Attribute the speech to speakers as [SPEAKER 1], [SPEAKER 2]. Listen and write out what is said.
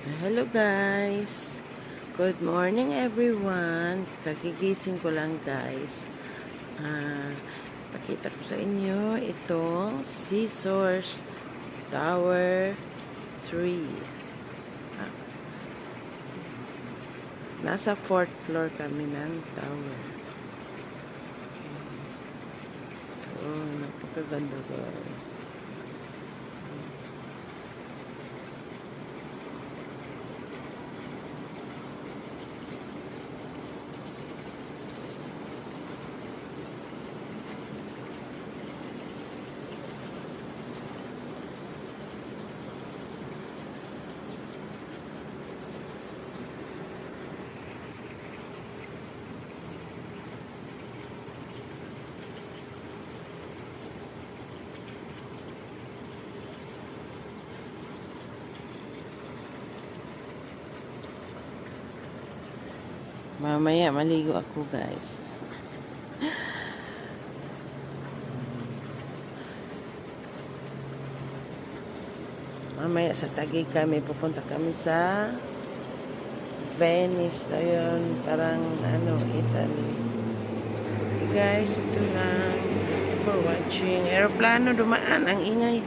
[SPEAKER 1] Hello guys! Good morning everyone! Kagigising ko lang guys. Pakita ko sa inyo itong Scissors Tower 3. Nasa 4th floor kami ng tower. Oh, napakaganda guys. Mamaya maligo ako guys. Mamaya sa Taguig kami, pupunta kami sa Venice. Ayun, parang Italy. Okay guys, ito lang. Thank you for watching. Aeroplano dumaan, ang ingay.